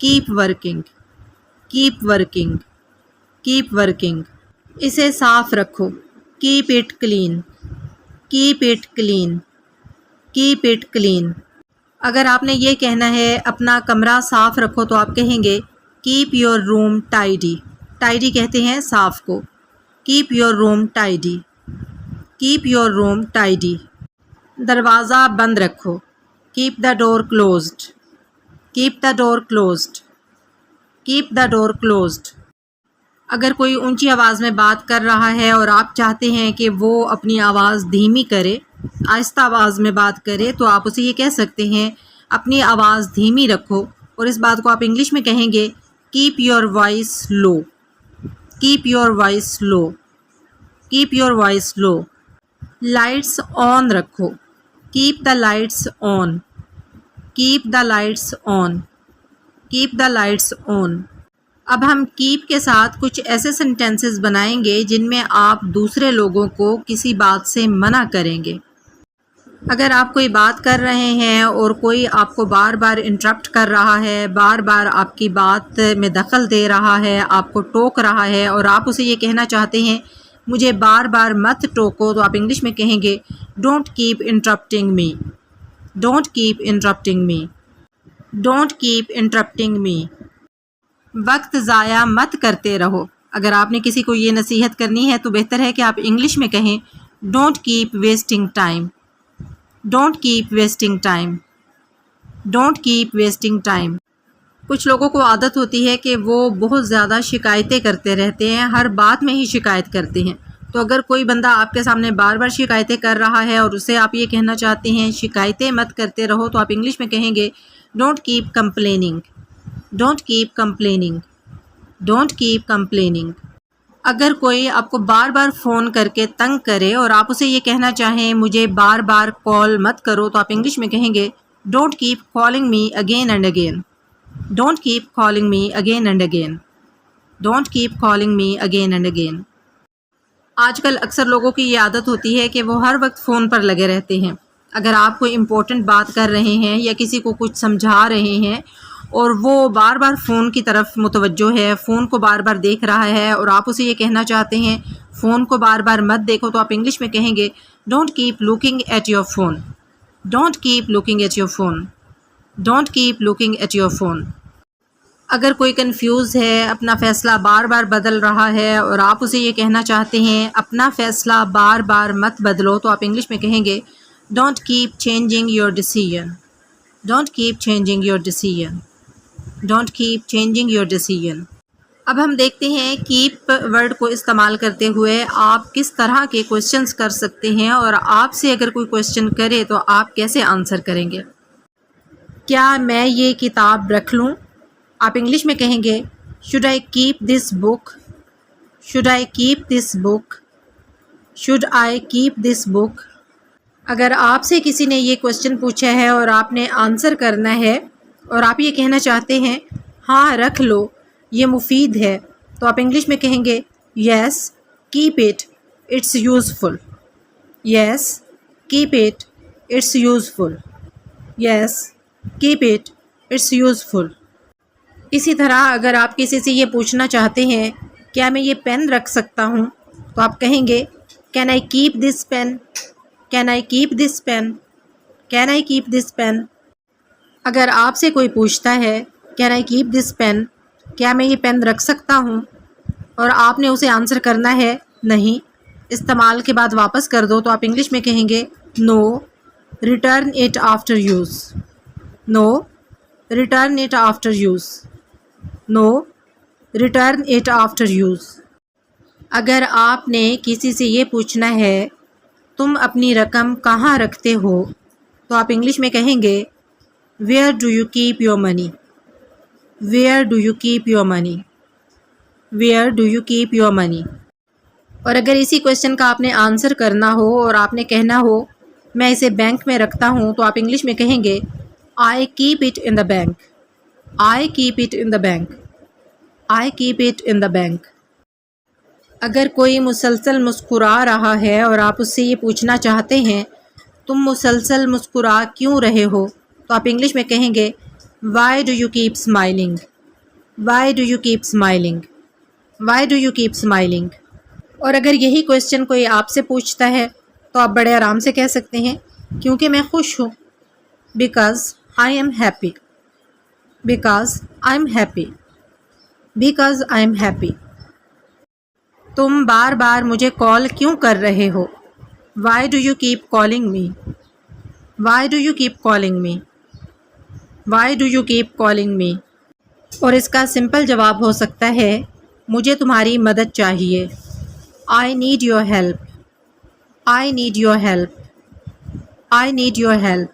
keep working, keep working, keep working. اسے صاف رکھو. keep it clean, keep it clean, keep it clean. اگر آپ نے یہ کہنا ہے اپنا کمرہ صاف رکھو تو آپ کہیں گے keep your room tidy. tidy کہتے ہیں صاف کو. keep your room tidy, keep your room tidy. دروازہ بند رکھو. keep the door closed, keep the door closed, keep the door closed. اگر کوئی اونچی آواز میں بات کر رہا ہے اور آپ چاہتے ہیں کہ وہ اپنی آواز دھیمی کرے، آہستہ آواز میں بات کرے، تو آپ اسے یہ کہہ سکتے ہیں اپنی آواز دھیمی رکھو، اور اس بات کو آپ انگلش میں کہیں گے keep your voice low, keep your voice low, keep your voice low. Lights on رکھو. keep the lights on, keep the lights on, keep the lights on. اب ہم keep کے ساتھ کچھ ایسے سینٹینسز بنائیں گے جن میں آپ دوسرے لوگوں کو کسی بات سے منع کریں گے. اگر آپ کوئی بات کر رہے ہیں اور کوئی آپ کو بار بار انٹرپٹ کر رہا ہے، بار بار آپ کی بات میں دخل دے رہا ہے، آپ کو ٹوک رہا ہے، اور آپ اسے یہ کہنا چاہتے ہیں مجھے بار بار مت ٹوکو، تو آپ انگلش میں کہیں گے don't keep interrupting me, don't keep interrupting me, don't keep interrupting me. وقت ضائع مت کرتے رہو. اگر آپ نے کسی کو یہ نصیحت کرنی ہے تو بہتر ہے کہ آپ انگلش میں کہیں don't keep wasting time, don't keep wasting time, don't keep wasting time. کچھ لوگوں کو عادت ہوتی ہے کہ وہ بہت زیادہ شکایتیں کرتے رہتے ہیں، ہر بات میں ہی شکایت کرتے ہیں. تو اگر کوئی بندہ آپ کے سامنے بار بار شکایتیں کر رہا ہے اور اسے آپ یہ کہنا چاہتے ہیں شکایتیں مت کرتے رہو، تو آپ انگلش میں کہیں گے don't cap complaining, don't keep complaining, don't keep complaining. اگر کوئی آپ کو بار بار فون کر کے تنگ کرے اور آپ اسے یہ کہنا چاہیں مجھے بار بار کال مت کرو، تو آپ انگلش میں کہیں گے don't cap calling me again and again, don't keep calling me again and again, don't keep calling me again and again. آج کل اکثر لوگوں کی یہ عادت ہوتی ہے کہ وہ ہر وقت فون پر لگے رہتے ہیں. اگر آپ کوئی امپورٹنٹ بات کر رہے ہیں یا کسی کو کچھ سمجھا رہے ہیں اور وہ بار بار فون کی طرف متوجہ ہے، فون کو بار بار دیکھ رہا ہے، اور آپ اسے یہ کہنا چاہتے ہیں فون کو بار بار مت دیکھو، تو آپ انگلش میں کہیں گے don't keep looking at your phone, don't keep looking at your phone, don't keep looking at your phone. اگر کوئی کنفیوز ہے، اپنا فیصلہ بار بار بدل رہا ہے اور آپ اسے یہ کہنا چاہتے ہیں اپنا فیصلہ بار بار مت بدلو، تو آپ انگلش میں کہیں گے don't keep changing your decision, don't keep changing your decision, don't keep changing your decision. اب ہم دیکھتے ہیں کیپ ورڈ کو استعمال کرتے ہوئے آپ کس طرح کے کوشچنز کر سکتے ہیں، اور آپ سے اگر کوئی کوشچن کرے تو آپ کیسے آنسر کریں گے. کیا میں یہ کتاب رکھ لوں؟ آپ انگلش میں کہیں گے should I keep this book, should I keep this book, should I keep this book. اگر آپ سے کسی نے یہ کوشچن پوچھا ہے اور آپ نے آنسر کرنا ہے اور آپ یہ کہنا چاہتے ہیں ہاں رکھ لو یہ مفید ہے، تو آپ انگلش میں کہیں گے yes keep it it's useful, yes keep it it's useful, yes keep it it's useful. اسی طرح اگر آپ کسی سے یہ پوچھنا چاہتے ہیں کیا میں یہ پین رکھ سکتا ہوں، تو آپ کہیں گے can I keep this pen, can I keep this pen, can I keep this pen. اگر آپ سے کوئی پوچھتا ہے can I keep this pen, کیا میں یہ پین رکھ سکتا ہوں، اور آپ نے اسے آنسر کرنا ہے نہیں، استعمال کے بعد واپس کر دو، تو آپ انگلش میں کہیں گے no return it after use, no return it after use, no return it after use. اگر آپ نے کسی سے یہ پوچھنا ہے تم اپنی رقم کہاں رکھتے ہو، تو آپ انگلش میں کہیں گے where do you keep your money, where do you keep your money, where do you keep your money. اور اگر اسی کویشچن کا آپ نے آنسر کرنا ہو اور آپ نے کہنا ہو میں اسے بینک میں رکھتا ہوں، تو آپ انگلش میں کہیں گے I keep it in the bank, I keep it in the bank, I keep it in the bank. اگر کوئی مسلسل مسکرا رہا ہے اور آپ اس سے یہ پوچھنا چاہتے ہیں تم مسلسل مسکرا کیوں رہے ہو، تو آپ انگلش میں کہیں گے Why do you keep smiling? Why do you keep smiling? Why do you keep smiling? اور اگر یہی کویسچن کوئی آپ سے پوچھتا ہے تو آپ بڑے آرام سے کہہ سکتے ہیں کیونکہ میں خوش ہوں. Because I am happy. Because I am happy. Because I am happy. تم بار بار مجھے کال کیوں کر رہے ہو؟ Why do you keep calling me? Why do you keep calling me? Why do you keep calling me? اور اس کا سمپل جواب ہو سکتا ہے مجھے تمہاری مدد چاہیے. I need your help. I need your help. I need your help.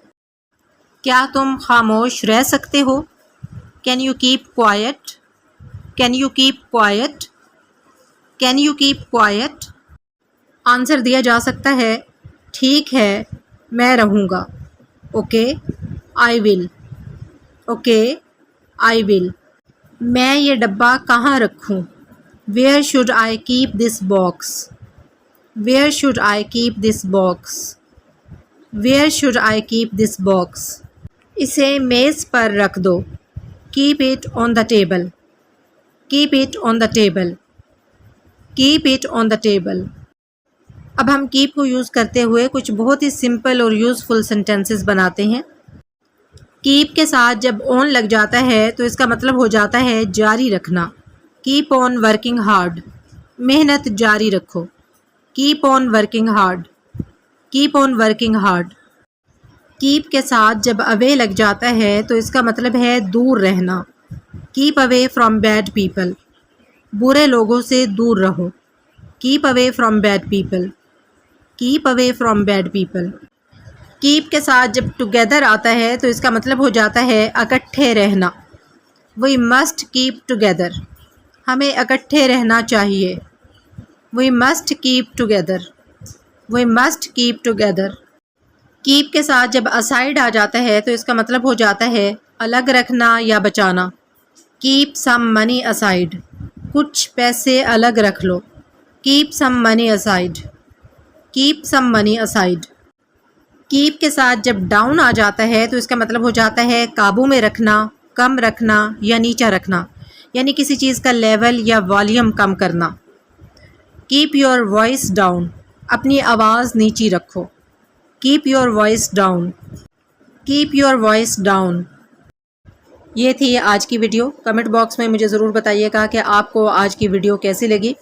کیا تم خاموش رہ سکتے ہو؟ Can you keep quiet? Can you keep quiet? Can you keep quiet? Answer دیا جا سکتا ہے ٹھیک ہے میں رہوں گا. Okay, I will. Okay, I will. میں یہ ڈبہ کہاں رکھوں؟ Where should I keep this box? Where should I keep this box? Where should I keep this box? اسے میز پر رکھ دو. Keep it on the table. Keep it on the table. Keep it on the table. اب ہم keep کو use کرتے ہوئے کچھ بہت ہی سمپل اور یوزفل سینٹینسز بناتے ہیں. keep کے ساتھ جب on لگ جاتا ہے تو اس کا مطلب ہو جاتا ہے جاری رکھنا. keep on working hard. محنت جاری رکھو. keep on working hard. keep on working hard. keep کے ساتھ جب away لگ جاتا ہے تو اس کا مطلب ہے دور رہنا. keep away from bad people. برے لوگوں سے دور رہو. keep away from bad people. keep away from bad people. keep کے ساتھ جب together آتا ہے تو اس کا مطلب ہو جاتا ہے اکٹھے رہنا. we must keep together. ہمیں اکٹھے رہنا چاہیے. we must keep together. we must keep together. keep کے ساتھ جب aside آ جاتا ہے تو اس کا مطلب ہو جاتا ہے الگ رکھنا یا بچانا. keep some money aside. کچھ پیسے الگ رکھ لو. keep some money aside. keep some money aside. keep کے ساتھ جب ڈاؤن آ جاتا ہے تو اس کا مطلب ہو جاتا ہے قابو میں رکھنا، کم رکھنا یا نیچا رکھنا، یعنی کسی چیز کا لیول یا والیوم کم کرنا. keep your voice down. اپنی آواز نیچی رکھو. keep your voice down. keep your voice down. یہ تھی آج کی ویڈیو. کمنٹ باکس میں مجھے ضرور بتائیے گا کہ آپ کو آج کی ویڈیو کیسی لگی.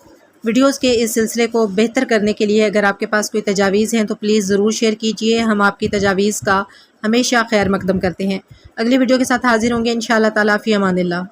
ویڈیوز کے اس سلسلے کو بہتر کرنے کے لیے اگر آپ کے پاس کوئی تجاویز ہیں تو پلیز ضرور شیئر کیجیے. ہم آپ کی تجاویز کا ہمیشہ خیر مقدم کرتے ہیں. اگلی ویڈیو کے ساتھ حاضر ہوں گے انشاءاللہ تعالیٰ. فی امان اللہ.